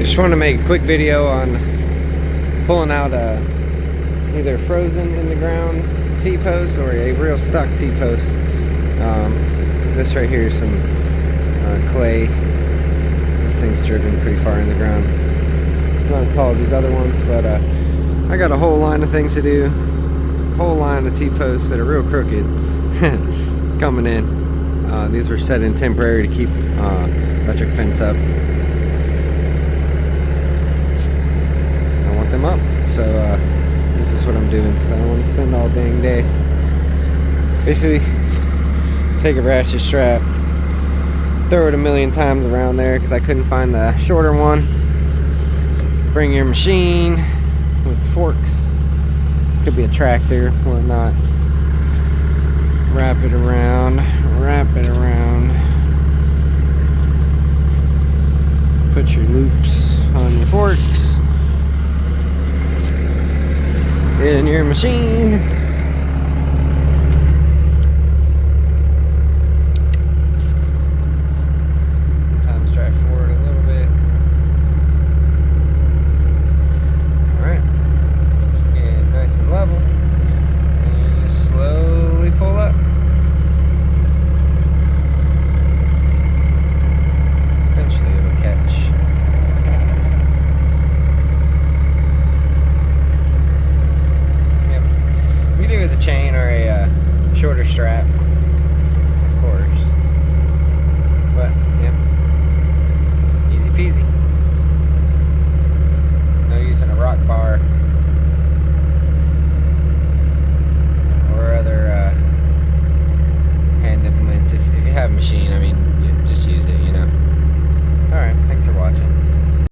Just want to make a quick video on pulling out a either frozen in the ground T-post or a real stuck T-post. This right here is some clay. This thing's driven pretty far in the ground. It's not as tall as these other ones, but I got a whole line of things to do. Whole line of T-posts that are real crooked coming in. These were set in temporary to keep electric fence up. I want them up, so this is what I'm doing because I don't want to spend all dang day. Basically, take a ratchet strap, throw it a million times around there because I couldn't find the shorter one. Bring your machine with forks, could be a tractor, whatnot. Wrap it around, put your loops on your forks, get in your machine,